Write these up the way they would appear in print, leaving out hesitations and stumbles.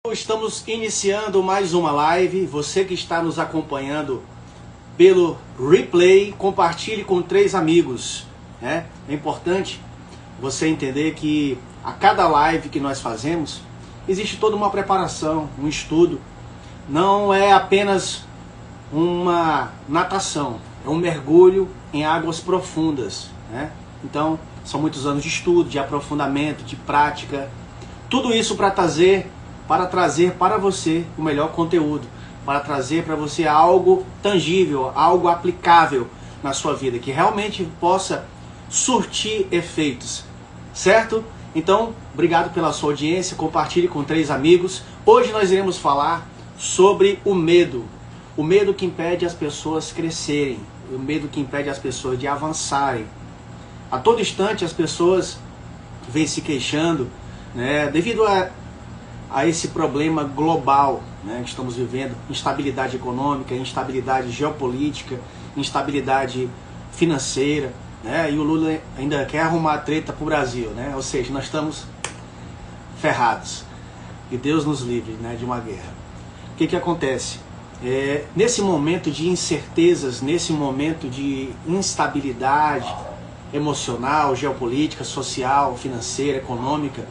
Estamos iniciando mais uma live. Você que está nos acompanhando pelo replay, compartilhe com 3 amigos. É importante você entender que a cada live que nós fazemos, existe toda uma preparação, um estudo. Não é apenas uma natação, é um mergulho em águas profundas. Então, são muitos anos de estudo, de aprofundamento, de prática. Tudo isso para trazer para você o melhor conteúdo, para trazer para você algo tangível, algo aplicável na sua vida, que realmente possa surtir efeitos, certo? Então, obrigado pela sua audiência, compartilhe com 3 amigos. Hoje nós iremos falar sobre o medo que impede as pessoas crescerem, o medo que impede as pessoas de avançarem. A todo instante as pessoas vêm se queixando, devido a esse problema global, que estamos vivendo, instabilidade econômica, instabilidade geopolítica, instabilidade financeira, e o Lula ainda quer arrumar treta para o Brasil, ou seja, nós estamos ferrados, e Deus nos livre de uma guerra. O que acontece? Nesse momento de incertezas, nesse momento de instabilidade emocional, geopolítica, social, financeira, econômica,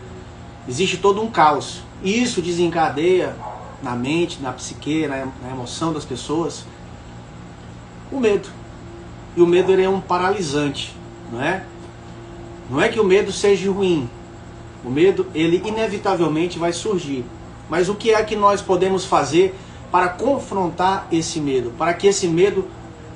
existe todo um caos. E isso desencadeia na mente, na psique, na emoção das pessoas o medo. E o medo ele é um paralisante, não é? Não é que o medo seja ruim. O medo ele inevitavelmente vai surgir. Mas o que é que nós podemos fazer para confrontar esse medo? Para que esse medo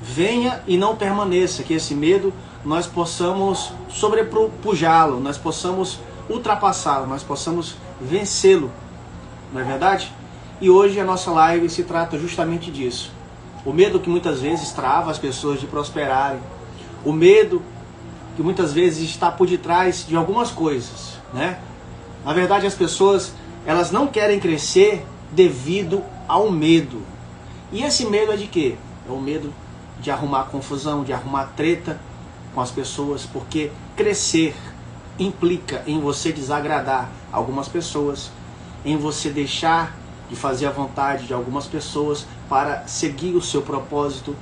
venha e não permaneça. Que esse medo nós possamos sobrepujá-lo, nós possamos ultrapassá-lo, nós possamos vencê-lo, não é verdade? E hoje a nossa live se trata justamente disso. O medo que muitas vezes trava as pessoas de prosperarem. O medo que muitas vezes está por detrás de algumas coisas, Na verdade as pessoas, elas não querem crescer devido ao medo. E esse medo é de quê? É o medo de arrumar confusão, de arrumar treta com as pessoas, porque crescer implica em você desagradar algumas pessoas, em você deixar de fazer a vontade de algumas pessoas para seguir o seu propósito.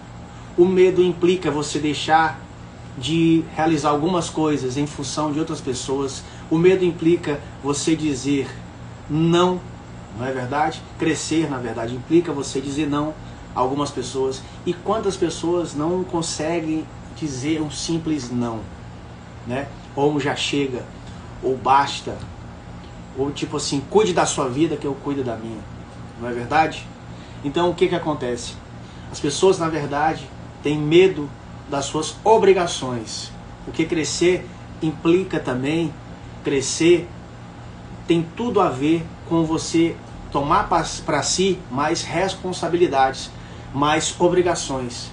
O medo implica você deixar de realizar algumas coisas em função de outras pessoas. O medo implica você dizer não, não é verdade? Crescer, na verdade, implica você dizer não a algumas pessoas. E quantas pessoas não conseguem dizer um simples não, Ou já chega, ou basta, ou tipo assim, cuide da sua vida que eu cuido da minha, não é verdade? Então o que acontece? As pessoas na verdade têm medo das suas obrigações, porque crescer implica também, crescer tem tudo a ver com você tomar para si mais responsabilidades, mais obrigações.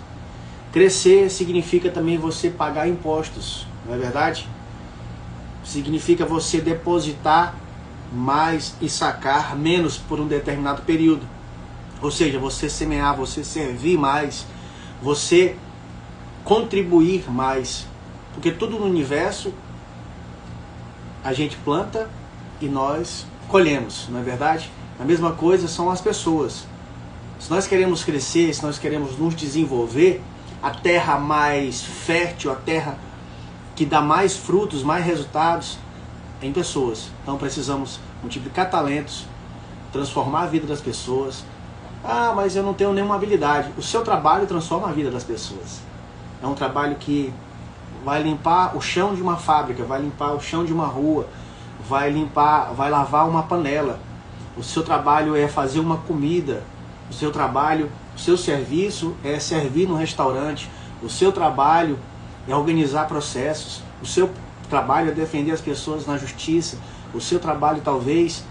Crescer significa também você pagar impostos, não é verdade? Significa você depositar mais e sacar menos por um determinado período. Ou seja, você semear, você servir mais, você contribuir mais. Porque tudo no universo a gente planta e nós colhemos, não é verdade? A mesma coisa são as pessoas. Se nós queremos crescer, se nós queremos nos desenvolver, a terra mais fértil, a terra que dá mais frutos, mais resultados em pessoas. Então precisamos multiplicar talentos, transformar a vida das pessoas. Ah, mas eu não tenho nenhuma habilidade. O seu trabalho transforma a vida das pessoas. É um trabalho que vai limpar o chão de uma fábrica, vai limpar o chão de uma rua, vai lavar uma panela. O seu trabalho é fazer uma comida. O seu trabalho, o seu serviço é servir no restaurante. O seu trabalho é organizar processos. O seu trabalho é defender as pessoas na justiça. O seu trabalho talvez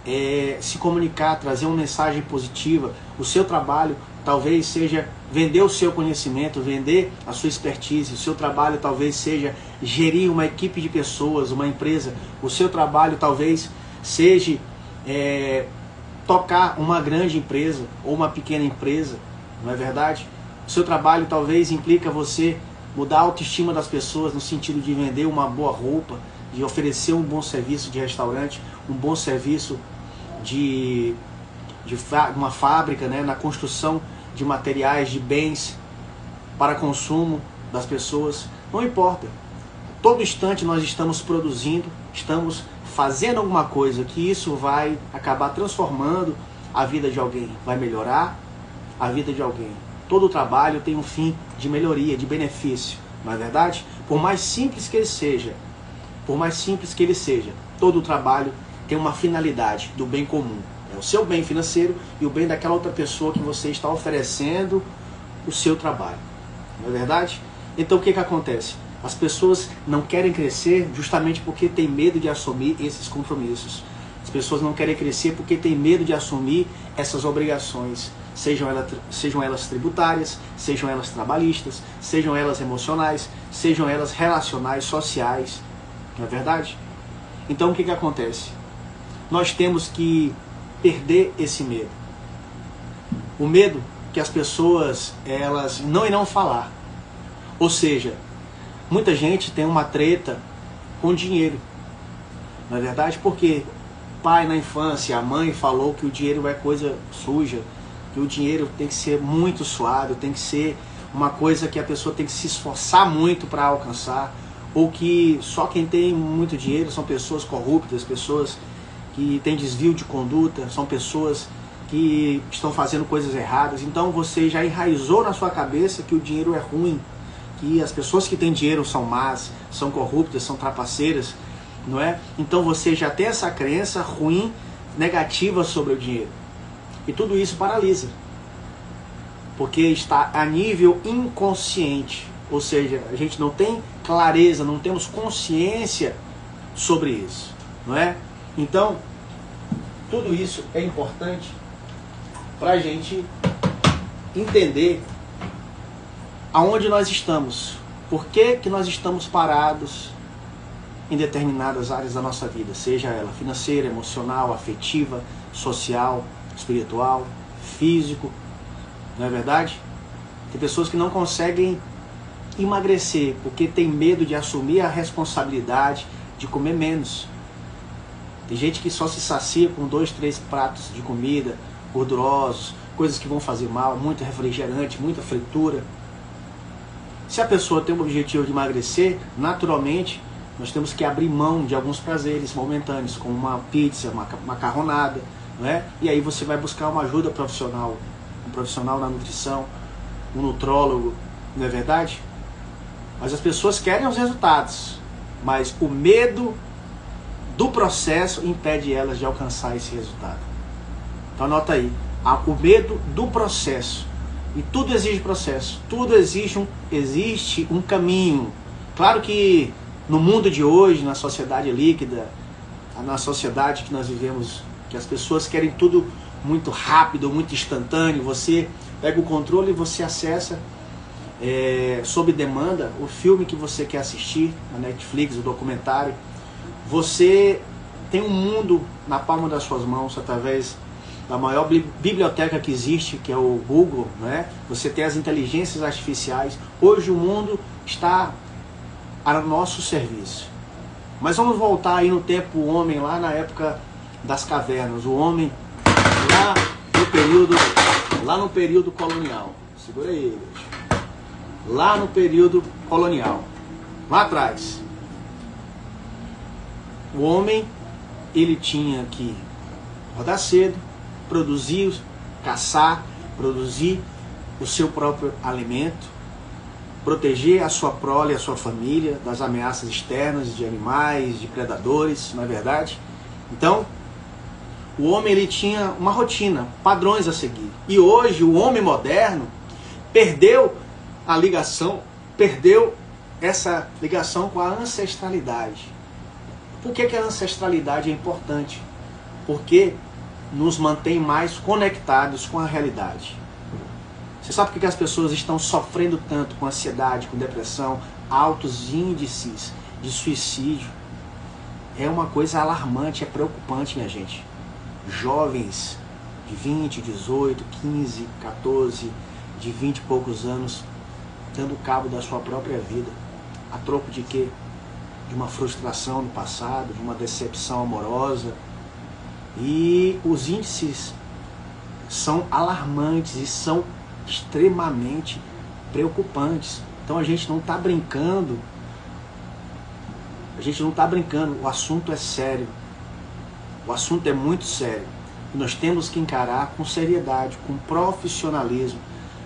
é se comunicar, trazer uma mensagem positiva. O seu trabalho talvez seja vender o seu conhecimento, vender a sua expertise. O seu trabalho talvez seja gerir uma equipe de pessoas, uma empresa. O seu trabalho talvez seja tocar uma grande empresa ou uma pequena empresa, não é verdade? O seu trabalho talvez implica você mudar a autoestima das pessoas no sentido de vender uma boa roupa, de oferecer um bom serviço de restaurante, um bom serviço uma fábrica, né, na construção de materiais, de bens para consumo das pessoas. Não importa. Todo instante nós estamos produzindo, estamos fazendo alguma coisa que isso vai acabar transformando a vida de alguém, vai melhorar a vida de alguém. Todo trabalho tem um fim de melhoria, de benefício, não é verdade? Por mais simples que ele seja, todo trabalho tem uma finalidade do bem comum. É o seu bem financeiro e o bem daquela outra pessoa que você está oferecendo o seu trabalho. Não é verdade? Então o que acontece? As pessoas não querem crescer justamente porque tem medo de assumir esses compromissos. As pessoas não querem crescer porque tem medo de assumir essas obrigações, sejam elas tributárias, sejam elas trabalhistas, sejam elas emocionais, sejam elas relacionais, sociais. Não é verdade? Então o que acontece? Nós temos que perder esse medo. O medo que as pessoas elas não irão falar. Ou seja, muita gente tem uma treta com dinheiro. Não é verdade? Porque o pai na infância, a mãe falou que o dinheiro é coisa suja, que o dinheiro tem que ser muito suado, tem que ser uma coisa que a pessoa tem que se esforçar muito para alcançar, ou que só quem tem muito dinheiro são pessoas corruptas, pessoas que têm desvio de conduta, são pessoas que estão fazendo coisas erradas. Então você já enraizou na sua cabeça que o dinheiro é ruim, que as pessoas que têm dinheiro são más, são corruptas, são trapaceiras, não é? Então você já tem essa crença ruim, negativa sobre o dinheiro. E tudo isso paralisa, porque está a nível inconsciente, ou seja, a gente não tem clareza, não temos consciência sobre isso, não é? Então, tudo isso é importante para a gente entender aonde nós estamos, por que nós estamos parados em determinadas áreas da nossa vida, seja ela financeira, emocional, afetiva, social, espiritual, físico, não é verdade? Tem pessoas que não conseguem emagrecer porque tem medo de assumir a responsabilidade de comer menos. Tem gente que só se sacia com 2, 3 pratos de comida, gordurosos, coisas que vão fazer mal, muito refrigerante, muita fritura. Se a pessoa tem o objetivo de emagrecer, naturalmente, nós temos que abrir mão de alguns prazeres momentâneos, como uma pizza, uma macarronada, não é? E aí você vai buscar uma ajuda profissional, um profissional na nutrição, um nutrólogo, não é verdade? Mas as pessoas querem os resultados, mas o medo do processo impede elas de alcançar esse resultado. Então anota aí, o medo do processo. E tudo exige processo, tudo existe um caminho. Claro que no mundo de hoje, na sociedade líquida, na sociedade que nós vivemos, que as pessoas querem tudo muito rápido, muito instantâneo, você pega o controle e você acessa sob demanda o filme que você quer assistir, na Netflix, o documentário. Você tem um mundo na palma das suas mãos através da maior biblioteca que existe, que é o Google, né? Você tem as inteligências artificiais. Hoje o mundo está a nosso serviço. Mas vamos voltar aí no tempo, o homem lá na época das cavernas, o homem lá no período colonial. Segura aí, bicho. Lá no período colonial, lá atrás, o homem ele tinha que acordar cedo, produzir, caçar, produzir o seu próprio alimento, proteger a sua prole, a sua família das ameaças externas de animais, de predadores, não é verdade? Então, o homem ele tinha uma rotina, padrões a seguir. E hoje o homem moderno perdeu a ligação, perdeu essa ligação com a ancestralidade. Por que a ancestralidade é importante? Porque nos mantém mais conectados com a realidade. Você sabe por que as pessoas estão sofrendo tanto com ansiedade, com depressão, altos índices de suicídio? É uma coisa alarmante, é preocupante, minha gente. Jovens de 20, 18, 15, 14, de 20 e poucos anos, dando cabo da sua própria vida. A troco de quê? De uma frustração no passado, de uma decepção amorosa, E os índices são alarmantes e são extremamente preocupantes. Então a gente não está brincando. A gente não está brincando. O assunto é sério. O assunto é muito sério. E nós temos que encarar com seriedade, com profissionalismo.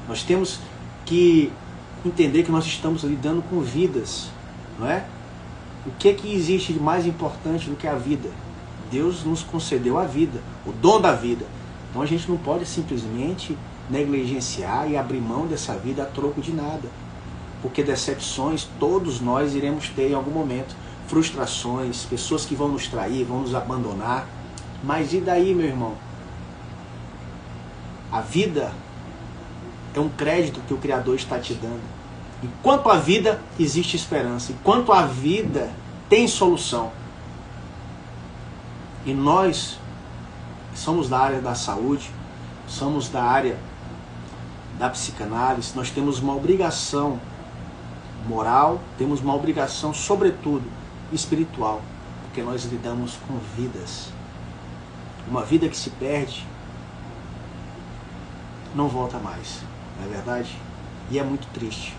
Nós temos que entender que nós estamos lidando com vidas, não é? O que existe de mais importante do que a vida? Deus nos concedeu a vida, o dom da vida. Então a gente não pode simplesmente negligenciar e abrir mão dessa vida a troco de nada. Porque decepções todos nós iremos ter em algum momento. Frustrações, pessoas que vão nos trair, vão nos abandonar. Mas e daí, meu irmão? A vida é um crédito que o Criador está te dando. Enquanto a vida, existe esperança. Enquanto a vida, tem solução. E nós somos da área da saúde, somos da área da psicanálise, nós temos uma obrigação moral, temos uma obrigação, sobretudo, espiritual, porque nós lidamos com vidas. Uma vida que se perde não volta mais, não é verdade? E é muito triste,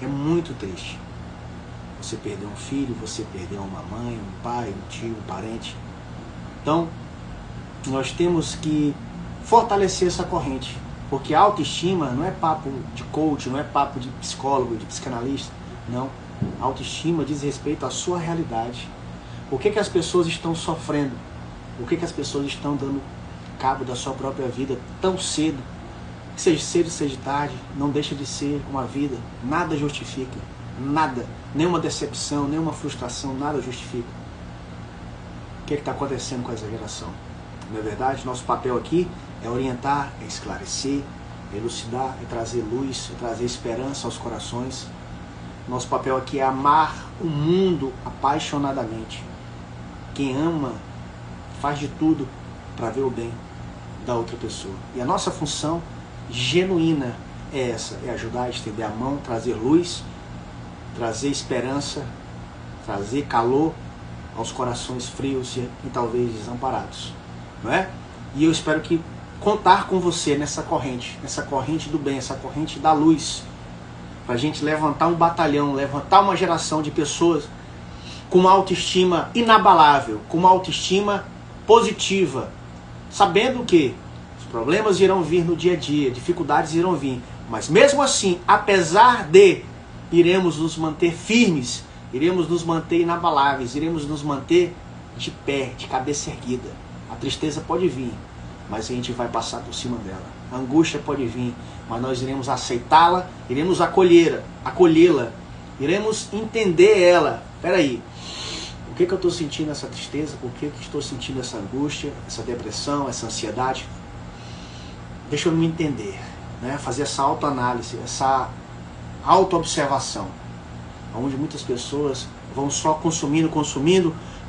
é muito triste. Você perdeu um filho, você perdeu uma mãe, um pai, um tio, um parente. Então, nós temos que fortalecer essa corrente, porque a autoestima não é papo de coach, não é papo de psicólogo, de psicanalista, não. A autoestima diz respeito à sua realidade. Por que as pessoas estão sofrendo? Por que as pessoas estão dando cabo da sua própria vida tão cedo? Seja cedo, seja tarde, não deixa de ser uma vida. Nada justifica, nada. Nenhuma decepção, nenhuma frustração, nada justifica. O que está acontecendo com essa geração? Não é verdade? Nosso papel aqui é orientar, é esclarecer, é elucidar, é trazer luz, é trazer esperança aos corações. Nosso papel aqui é amar o mundo apaixonadamente. Quem ama faz de tudo para ver o bem da outra pessoa. E a nossa função genuína é essa, é ajudar a estender a mão, trazer luz, trazer esperança, trazer calor aos corações frios e talvez desamparados, não é? E eu espero que contar com você nessa corrente do bem, essa corrente da luz, para a gente levantar um batalhão, levantar uma geração de pessoas com uma autoestima inabalável, com uma autoestima positiva, sabendo que os problemas irão vir no dia a dia, dificuldades irão vir, mas mesmo assim, apesar de, iremos nos manter firmes, iremos nos manter inabaláveis, iremos nos manter de pé, de cabeça erguida. A tristeza pode vir, mas a gente vai passar por cima dela. A angústia pode vir, mas nós iremos aceitá-la, iremos acolhê-la, iremos entender ela. Espera aí, por que eu estou sentindo essa tristeza? Por que eu estou sentindo essa angústia, essa depressão, essa ansiedade? Deixa eu me entender, né? Fazer essa autoanálise, essa autoobservação, onde muitas pessoas vão só consumindo,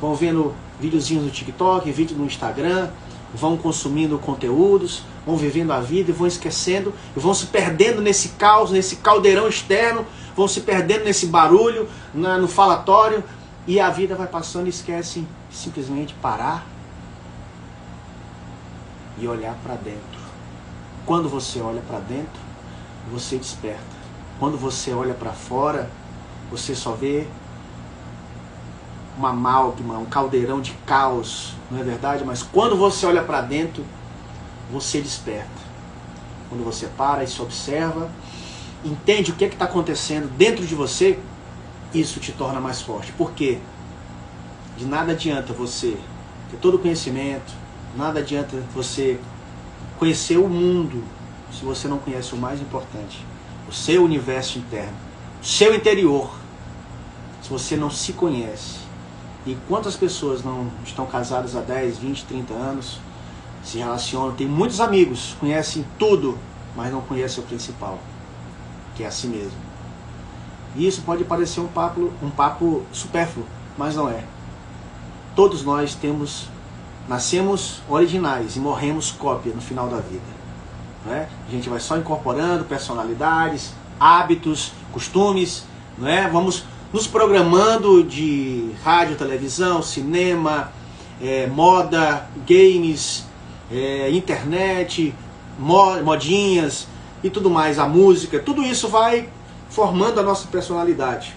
vão vendo videozinhos no TikTok, vídeo no Instagram, vão consumindo conteúdos, vão vivendo a vida e vão esquecendo, e vão se perdendo nesse caos, nesse caldeirão externo, vão se perdendo nesse barulho, no falatório, e a vida vai passando e esquecem de simplesmente parar e olhar para dentro. Quando você olha para dentro, você desperta. Quando você olha para fora, você só vê uma amálgama, um caldeirão de caos, não é verdade? Mas quando você olha para dentro, você desperta. Quando você para e se observa, entende o que está acontecendo dentro de você, isso te torna mais forte. Por quê? De nada adianta você ter todo o conhecimento, nada adianta você conhecer o mundo, se você não conhece o mais importante, o seu universo interno, o seu interior, se você não se conhece. E quantas pessoas não estão casadas há 10, 20, 30 anos, se relacionam, tem muitos amigos, conhecem tudo, mas não conhecem o principal, que é a si mesmo. E isso pode parecer um papo supérfluo, mas não é. Todos nós nascemos originais e morremos cópia no final da vida. Não é? A gente vai só incorporando personalidades, hábitos, costumes, não é? Vamos nos programando de rádio, televisão, cinema, moda, games, internet, modinhas e tudo mais, a música, tudo isso vai formando a nossa personalidade.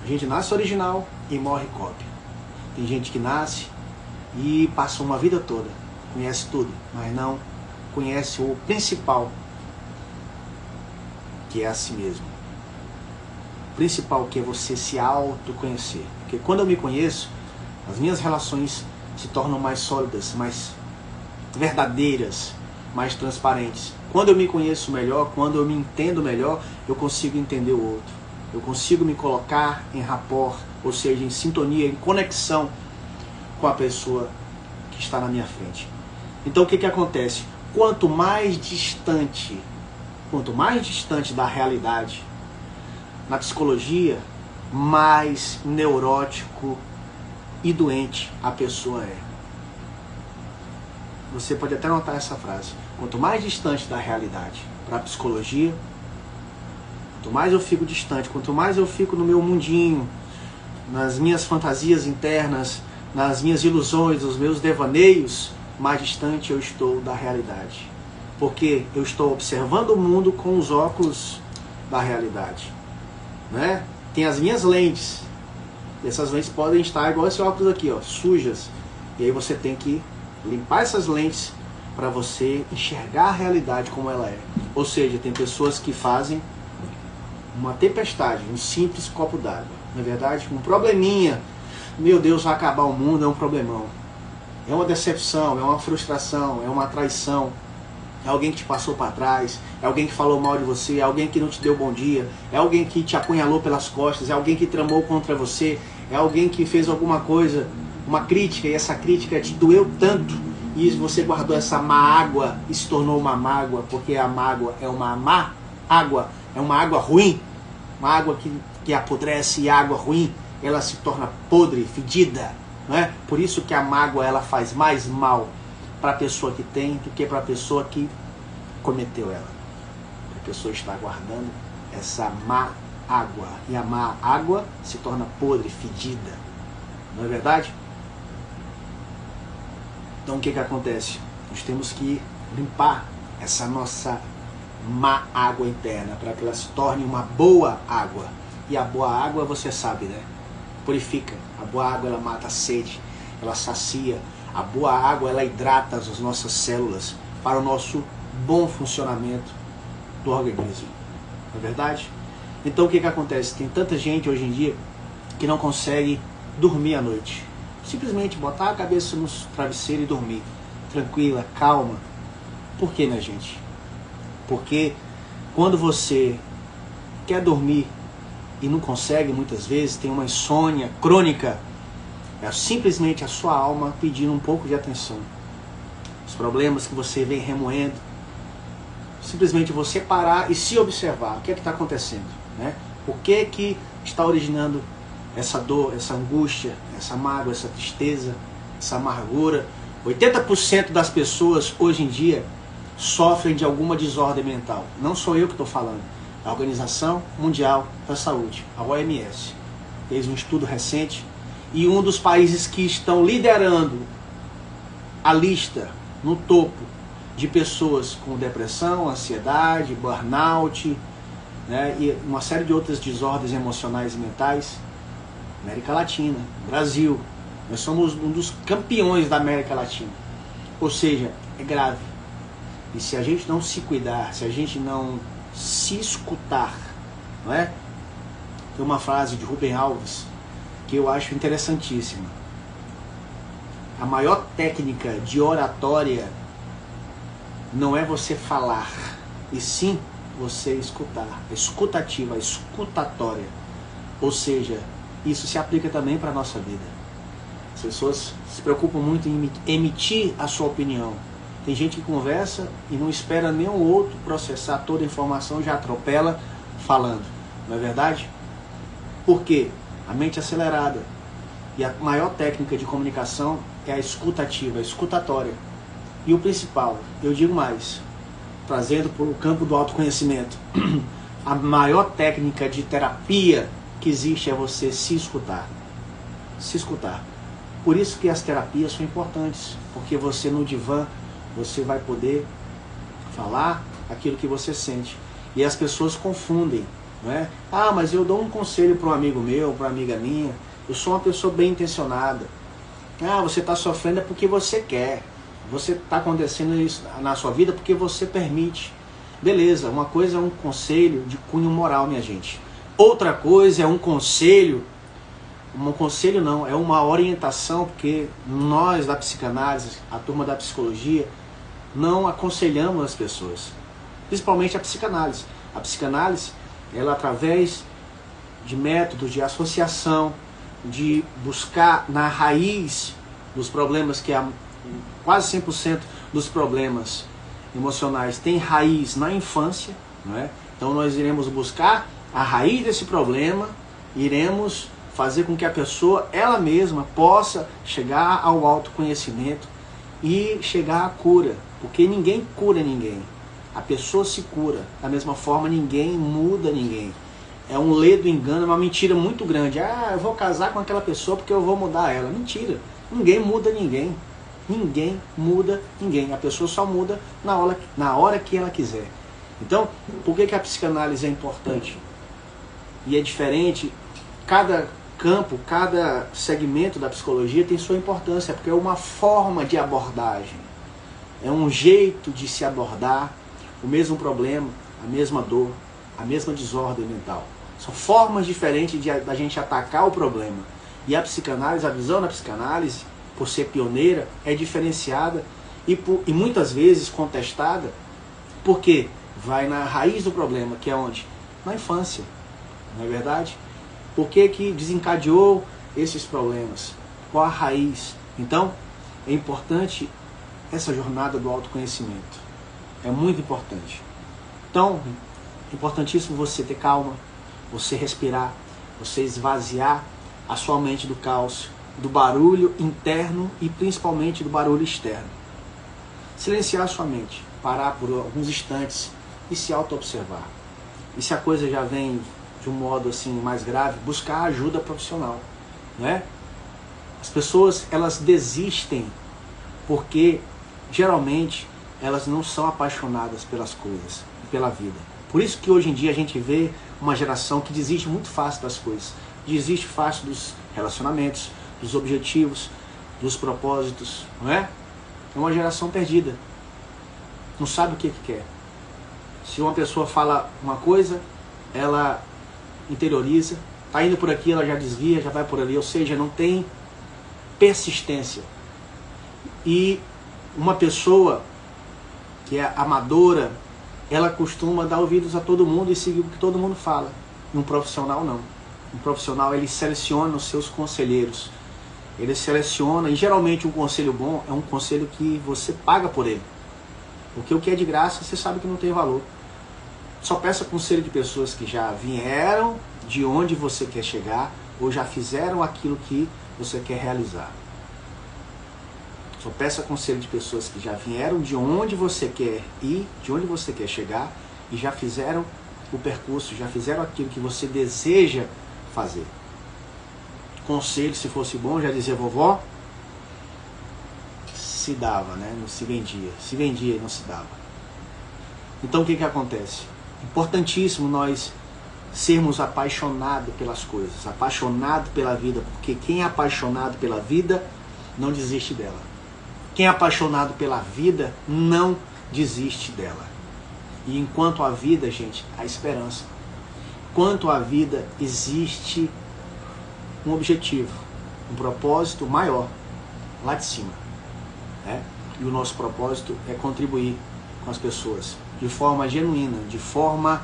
A gente nasce original e morre cópia. Tem gente que nasce e passa uma vida toda, conhece tudo, mas não conhece o principal, que é a si mesmo. O principal, que é você se autoconhecer. Porque quando eu me conheço, as minhas relações se tornam mais sólidas, mais verdadeiras, mais transparentes. Quando eu me conheço melhor, quando eu me entendo melhor, eu consigo entender o outro. Eu consigo me colocar em rapport, ou seja, em sintonia, em conexão com a pessoa que está na minha frente. Então o que acontece? Quanto mais distante da realidade, na psicologia, mais neurótico e doente a pessoa é. Você pode até notar essa frase. Quanto mais distante da realidade para a psicologia, quanto mais eu fico distante, quanto mais eu fico no meu mundinho, nas minhas fantasias internas, nas minhas ilusões, nos meus devaneios, mais distante eu estou da realidade. Porque eu estou observando o mundo com os óculos da realidade. Né? Tem as minhas lentes. E essas lentes podem estar igual esse óculos aqui, ó, sujas. E aí você tem que limpar essas lentes para você enxergar a realidade como ela é. Ou seja, tem pessoas que fazem uma tempestade, um simples copo d'água. Não é verdade? Um probleminha. Meu Deus, vai acabar o mundo, é um problemão. É uma decepção, é uma frustração, é uma traição. É alguém que te passou para trás, é alguém que falou mal de você, é alguém que não te deu bom dia, é alguém que te apunhalou pelas costas, é alguém que tramou contra você, é alguém que fez alguma coisa, uma crítica, e essa crítica te doeu tanto, e você guardou essa mágoa e se tornou uma mágoa, porque a mágoa é uma má água, é uma água ruim, uma água que apodrece, e a água ruim, ela se torna podre, fedida, não é? Por isso que a mágoa ela faz mais mal para a pessoa que tem do que para a pessoa que cometeu ela. A pessoa está guardando essa má água, e a má água se torna podre, fedida, não é verdade? Então o que acontece? Nós temos que limpar essa nossa má água interna para que ela se torne uma boa água. E a boa água, você sabe, né? Purifica. A boa água ela mata a sede, ela sacia. A boa água ela hidrata as nossas células para o nosso bom funcionamento do organismo. Não é verdade? Então o que acontece? Tem tanta gente hoje em dia que não consegue dormir à noite. Simplesmente botar a cabeça no travesseiro e dormir. Tranquila, calma. Por que, né, gente? Porque quando você quer dormir e não consegue, muitas vezes, tem uma insônia crônica, é simplesmente a sua alma pedindo um pouco de atenção. Os problemas que você vem remoendo, simplesmente você parar e se observar. O que é que está acontecendo? Né? O que é que está originando essa dor, essa angústia, essa mágoa, essa tristeza, essa amargura? 80% das pessoas hoje em dia sofrem de alguma desordem mental. Não sou eu que estou falando. A Organização Mundial da Saúde, a OMS, fez um estudo recente, e um dos países que estão liderando a lista, no topo, de pessoas com depressão, ansiedade, burnout, né, e uma série de outras desordens emocionais e mentais, América Latina, Brasil. Nós somos um dos campeões da América Latina. Ou seja, é grave. E se a gente não se cuidar, se a gente não se escutar, não é? Tem uma frase de Rubem Alves que eu acho interessantíssima. A maior técnica de oratória não é você falar, e sim você escutar. A escutativa, a escutatória. Ou seja, isso se aplica também para a nossa vida. As pessoas se preocupam muito em emitir a sua opinião. Tem gente que conversa e não espera nenhum outro processar toda a informação, já atropela falando. Não é verdade? Por quê? A mente acelerada. E a maior técnica de comunicação é a escutativa, a escutatória. E o principal, eu digo mais, trazendo para o campo do autoconhecimento, a maior técnica de terapia que existe é você se escutar. Se escutar. Por isso que as terapias são importantes, porque você no divã, você vai poder falar aquilo que você sente. E as pessoas confundem, não é? Ah, mas eu dou um conselho para um amigo meu, para uma amiga minha, eu sou uma pessoa bem intencionada. Ah, você está sofrendo é porque você quer. Você está acontecendo isso na sua vida porque você permite. Beleza, uma coisa é um conselho de cunho moral, minha gente. Outra coisa é um conselho não, é uma orientação, porque nós da psicanálise, a turma da psicologia, não aconselhamos as pessoas. Principalmente a psicanálise. A psicanálise, ela através de métodos de associação, de buscar na raiz dos problemas, que é quase 100% dos problemas emocionais tem raiz na infância, não é? Então nós iremos buscar a raiz desse problema, iremos fazer com que a pessoa, ela mesma, possa chegar ao autoconhecimento e chegar à cura, porque ninguém cura ninguém, a pessoa se cura. Da mesma forma, ninguém muda ninguém. É um ledo engano, é uma mentira muito grande. Ah, eu vou casar com aquela pessoa porque eu vou mudar ela. Mentira, ninguém muda ninguém. Ninguém muda ninguém. A pessoa só muda na hora que ela quiser. Então, por que a psicanálise é importante? E é diferente. Cada campo, cada segmento da psicologia tem sua importância, porque é uma forma de abordagem. É um jeito de se abordar o mesmo problema, a mesma dor, a mesma desordem mental. São formas diferentes da gente atacar o problema. E a psicanálise, a visão da psicanálise, por ser pioneira, é diferenciada e muitas vezes contestada, porque vai na raiz do problema, que é onde? Na infância, não é verdade? Por que desencadeou esses problemas? Qual a raiz? Então, é importante essa jornada do autoconhecimento. É muito importante. Então, é importantíssimo você ter calma, você respirar, você esvaziar a sua mente do caos, do barulho interno e principalmente do barulho externo. Silenciar a sua mente, parar por alguns instantes e se auto-observar. E se a coisa já vem de um modo assim mais grave, buscar ajuda profissional, né? As pessoas, elas desistem porque geralmente elas não são apaixonadas pelas coisas e pela vida. Por isso que hoje em dia a gente vê uma geração que desiste muito fácil das coisas, desiste fácil dos relacionamentos, dos objetivos, dos propósitos, não é? É uma geração perdida, não sabe o que quer. Se uma pessoa fala uma coisa, ela interioriza, está indo por aqui, ela já desvia, já vai por ali, ou seja, não tem persistência. E uma pessoa que é amadora, ela costuma dar ouvidos a todo mundo e seguir o que todo mundo fala. E um profissional não. Um profissional, ele seleciona os seus conselheiros. Ele seleciona, e geralmente um conselho bom é um conselho que você paga por ele. Porque o que é de graça, você sabe que não tem valor. Só peça conselho de pessoas que já vieram de onde você quer chegar ou já fizeram aquilo que você quer realizar. Só peça conselho de pessoas que já vieram de onde você quer ir, de onde você quer chegar e já fizeram o percurso, já fizeram aquilo que você deseja fazer. Conselho, se fosse bom, já dizia vovó, se dava, né? Não se vendia. Se vendia e não se dava. Então o que acontece? Importantíssimo nós sermos apaixonados pelas coisas, apaixonados pela vida, porque quem é apaixonado pela vida não desiste dela. Quem é apaixonado pela vida não desiste dela. E enquanto há vida, gente, há esperança. Enquanto há vida, existe um objetivo, um propósito maior, lá de cima, né? E o nosso propósito é contribuir com as pessoas de forma genuína, de forma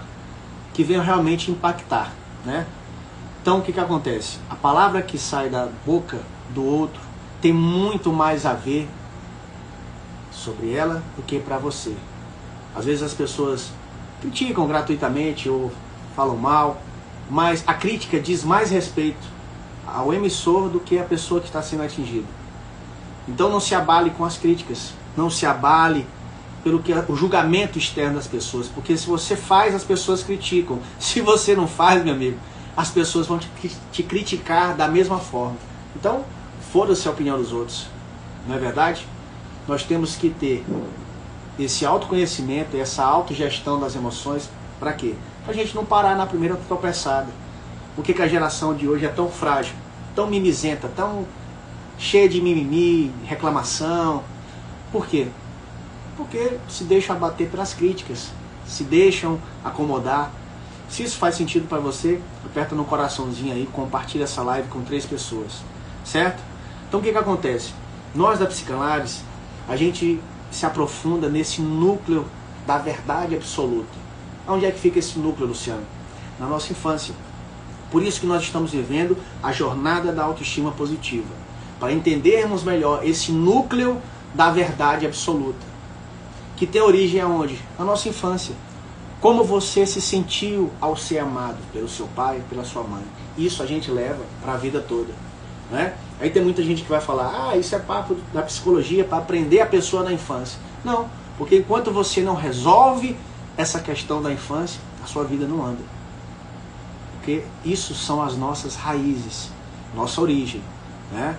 que venha realmente impactar, né? Então o que acontece? A palavra que sai da boca do outro tem muito mais a ver sobre ela do que para você. Às vezes as pessoas criticam gratuitamente ou falam mal, mas a crítica diz mais respeito ao emissor do que a pessoa que está sendo atingida. Então não se abale com as críticas, não se abale pelo que o julgamento externo das pessoas, porque se você faz, as pessoas criticam. Se você não faz, meu amigo, as pessoas vão te criticar da mesma forma. Então foda-se a opinião dos outros. Não é verdade? Nós temos que ter esse autoconhecimento, essa autogestão das emoções, para quê? Pra gente não parar na primeira tropeçada. Por que a geração de hoje é tão frágil, tão mimizenta, tão cheia de mimimi, reclamação? Por quê? Porque se deixam abater pelas críticas, se deixam acomodar. Se isso faz sentido para você, aperta no coraçãozinho aí, compartilha essa live com 3 pessoas, certo? Então o que acontece? Nós da psicanálise, a gente se aprofunda nesse núcleo da verdade absoluta. Onde é que fica esse núcleo, Luciano? Na nossa infância. Por isso que nós estamos vivendo a jornada da autoestima positiva, para entendermos melhor esse núcleo da verdade absoluta, que tem origem aonde? Na nossa infância. Como você se sentiu ao ser amado pelo seu pai, pela sua mãe. Isso a gente leva para a vida toda, né? Aí tem muita gente que vai falar, isso é papo da psicologia para aprender a pessoa na infância. Não, porque enquanto você não resolve essa questão da infância, a sua vida não anda. Porque isso são as nossas raízes, nossa origem, né?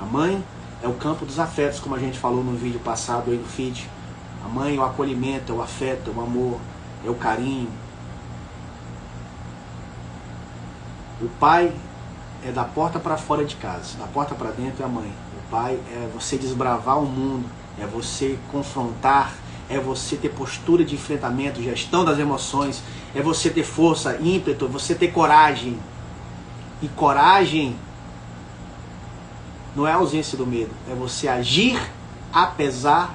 A mãe é o campo dos afetos, como a gente falou no vídeo passado aí do feed. A mãe é o acolhimento, é o afeto, é o amor, é o carinho. O pai é da porta para fora de casa, da porta para dentro é a mãe. O pai é você desbravar o mundo, é você confrontar, é você ter postura de enfrentamento, gestão das emoções, é você ter força, ímpeto, é você ter coragem. E coragem não é a ausência do medo, é você agir apesar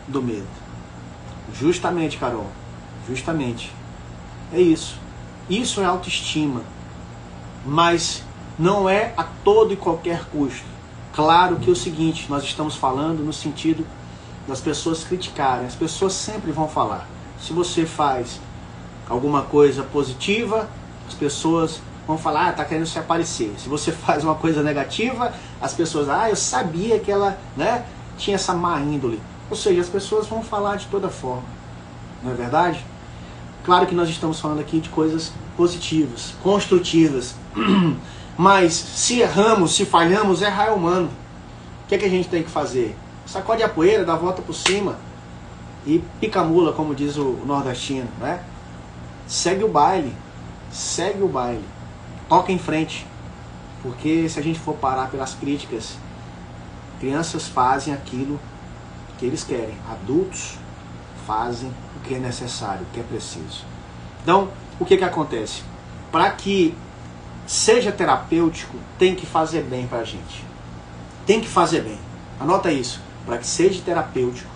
do medo. Justamente, Carol, justamente. É isso. Isso é autoestima. Mas não é a todo e qualquer custo. Claro que é o seguinte, nós estamos falando no sentido das pessoas criticarem. As pessoas sempre vão falar. Se você faz alguma coisa positiva, as pessoas vão falar, tá querendo se aparecer. Se você faz uma coisa negativa, as pessoas, eu sabia que ela, né, tinha essa má índole. Ou seja, as pessoas vão falar de toda forma. Não é verdade? Claro que nós estamos falando aqui de coisas positivas, construtivas. Mas se erramos, se falhamos, errar é humano. O que é que a gente tem que fazer? Sacode a poeira, dá a volta por cima e pica a mula, como diz o nordestino, né? Segue o baile, segue o baile, toca em frente. Porque se a gente for parar pelas críticas, crianças fazem aquilo que eles querem, adultos fazem o que é necessário, o que é preciso. Então, o que acontece? Para que seja terapêutico, tem que fazer bem para a gente. Tem que fazer bem. Anota isso. Para que seja terapêutico,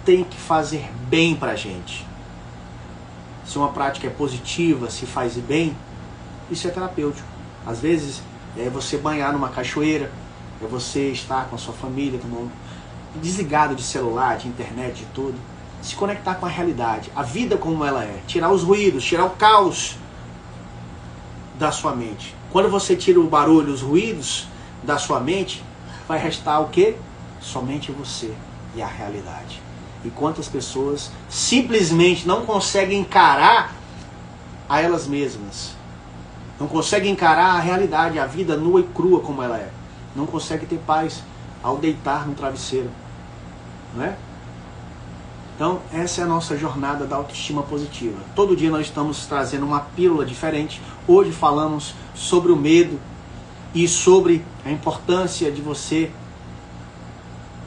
tem que fazer bem para a gente. Se uma prática é positiva, se faz bem, isso é terapêutico. Às vezes, é você banhar numa cachoeira, é você estar com a sua família, desligado de celular, de internet, de tudo. Se conectar com a realidade, a vida como ela é. Tirar os ruídos, tirar o caos da sua mente. Quando você tira o barulho, os ruídos da sua mente, vai restar o quê? Somente você e a realidade. E quantas pessoas simplesmente não conseguem encarar a elas mesmas. Não conseguem encarar a realidade, a vida nua e crua como ela é. Não conseguem ter paz ao deitar no travesseiro. Não é? Então, essa é a nossa jornada da autoestima positiva. Todo dia nós estamos trazendo uma pílula diferente. Hoje falamos sobre o medo e sobre a importância de você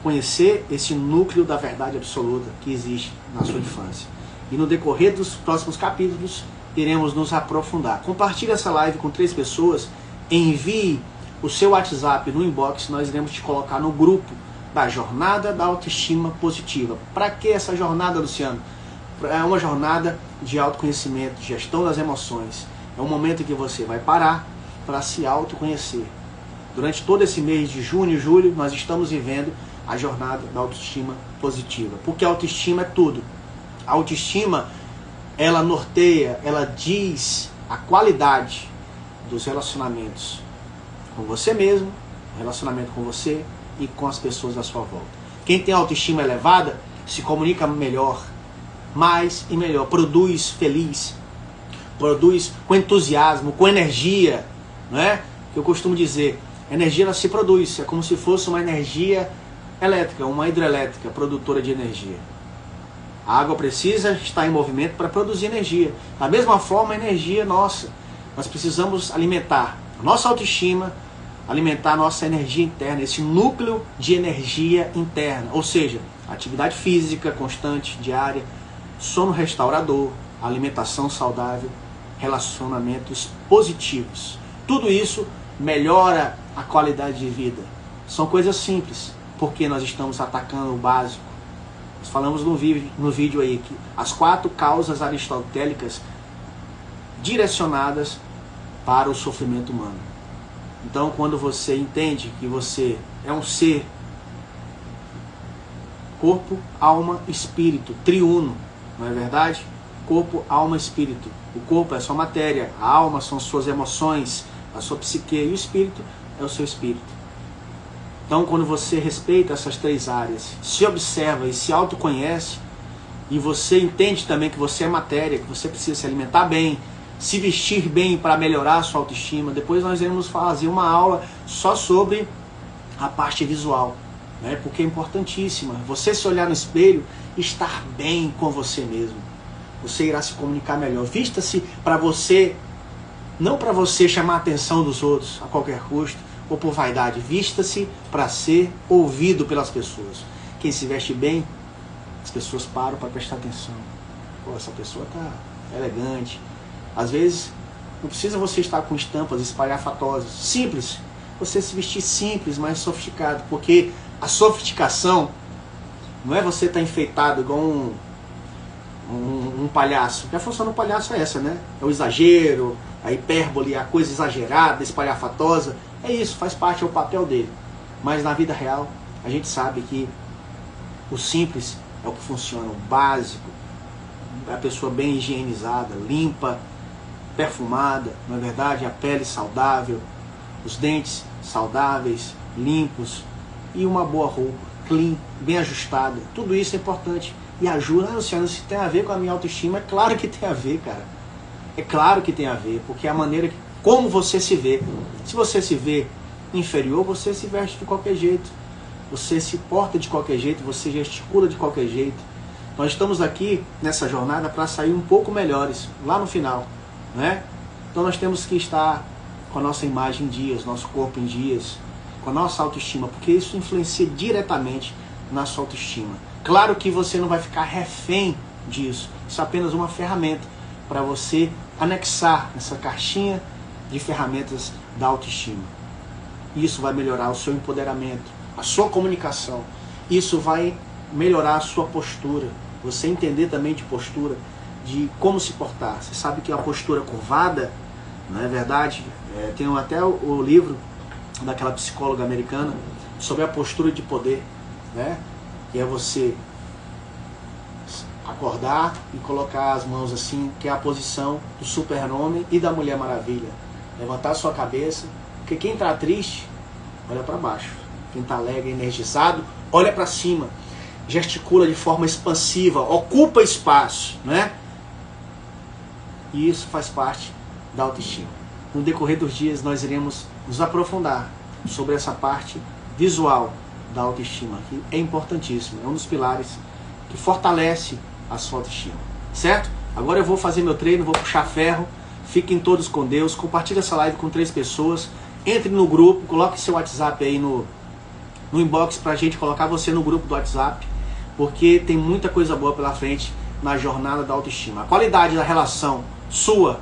conhecer esse núcleo da verdade absoluta que existe na sua infância. E no decorrer dos próximos capítulos, iremos nos aprofundar. Compartilhe essa live com 3 pessoas, envie o seu WhatsApp no inbox, nós iremos te colocar no grupo da jornada da autoestima positiva. Para que essa jornada, Luciano? É uma jornada de autoconhecimento, de gestão das emoções. É um momento em que você vai parar para se autoconhecer. Durante todo esse mês de junho e julho, nós estamos vivendo a jornada da autoestima positiva. Porque a autoestima é tudo. A autoestima, ela norteia, ela diz a qualidade dos relacionamentos com você mesmo, relacionamento com você e com as pessoas à sua volta. Quem tem autoestima elevada se comunica melhor, mais e melhor, produz feliz, produz com entusiasmo, com energia, não é? Eu costumo dizer, A energia ela se produz, é como se fosse uma energia elétrica, uma hidrelétrica, produtora de energia. A água precisa estar em movimento para produzir energia. Da mesma forma, a energia nossa. Nós precisamos alimentar a nossa autoestima, alimentar a nossa energia interna, esse núcleo de energia interna. Ou seja, atividade física constante, diária, sono restaurador, alimentação saudável, relacionamentos positivos. Tudo isso melhora a qualidade de vida. São coisas simples, porque nós estamos atacando o básico. Nós falamos no vídeo aí que as 4 causas aristotélicas direcionadas para o sofrimento humano. Então, quando você entende que você é um ser corpo, alma, espírito, triuno, não é verdade? Corpo, alma, espírito. O corpo é sua matéria, a alma são suas emoções, a sua psique, e o espírito é o seu espírito. Então, quando você respeita essas 3 áreas, se observa e se autoconhece, e você entende também que você é matéria, que você precisa se alimentar bem, se vestir bem para melhorar a sua autoestima. Depois nós iremos fazer uma aula só sobre a parte visual, né? Porque é importantíssima. Você se olhar no espelho, estar bem com você mesmo. Você irá se comunicar melhor. Vista-se para você, não para você chamar a atenção dos outros a qualquer custo, ou por vaidade. Vista-se para ser ouvido pelas pessoas. Quem se veste bem, as pessoas param para prestar atenção. Pô, essa pessoa está elegante. Às vezes, não precisa você estar com estampas espalhafatosas. Simples. Você se vestir simples, mas sofisticado. Porque a sofisticação não é você estar enfeitado igual um palhaço. A função do palhaço é essa, né? É o exagero, a hipérbole, a coisa exagerada, espalhafatosa. É isso, faz parte, é o papel dele. Mas na vida real, a gente sabe que o simples é o que funciona, o básico. A pessoa bem higienizada, limpa, perfumada, não é verdade? A pele saudável, os dentes saudáveis, limpos e uma boa roupa, clean, bem ajustada. Tudo isso é importante e ajuda. Ah, Luciano, se tem a ver com a minha autoestima, é claro que tem a ver, cara. É claro que tem a ver, porque é a maneira como você se vê. Se você se vê inferior, você se veste de qualquer jeito. Você se porta de qualquer jeito, você gesticula de qualquer jeito. Nós estamos aqui nessa jornada para sair um pouco melhores lá no final, né? Então nós temos que estar com a nossa imagem em dias, nosso corpo em dias, com a nossa autoestima, porque isso influencia diretamente na sua autoestima. Claro que você não vai ficar refém disso, isso é apenas uma ferramenta para você anexar essa caixinha de ferramentas da autoestima. Isso vai melhorar o seu empoderamento, a sua comunicação, isso vai melhorar a sua postura, você entender também de postura, de como se portar. Você sabe que a postura curvada, não é verdade? Tem até o livro daquela psicóloga americana sobre a postura de poder, né? Que é você acordar e colocar as mãos assim, que é a posição do super-homem e da Mulher Maravilha. Levantar a sua cabeça, porque quem está triste, olha para baixo. Quem está alegre, energizado, olha para cima. Gesticula de forma expansiva, ocupa espaço, né? E isso faz parte da autoestima. No decorrer dos dias nós iremos nos aprofundar sobre essa parte visual da autoestima, que é importantíssimo, é um dos pilares que fortalece a sua autoestima, certo? Agora eu vou fazer meu treino, vou puxar ferro. Fiquem todos com Deus, compartilhe essa live com 3 pessoas, entre no grupo, coloque seu WhatsApp aí no inbox pra gente colocar você no grupo do WhatsApp, porque tem muita coisa boa pela frente na jornada da autoestima. A qualidade da relação sua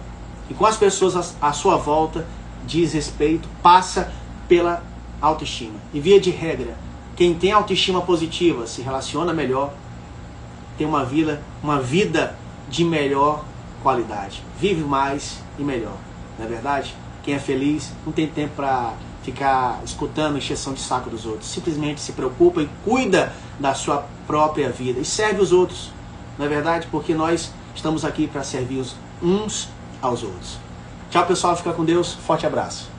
e com as pessoas à sua volta diz respeito, passa pela autoestima. E via de regra, quem tem autoestima positiva se relaciona melhor, tem uma vida de melhor qualidade, vive mais e melhor, não é verdade? Quem é feliz não tem tempo para ficar escutando encheção de saco dos outros, simplesmente se preocupa e cuida da sua própria vida e serve os outros, não é verdade? Porque nós estamos aqui para servir uns aos outros. Tchau, pessoal, fica com Deus, forte abraço.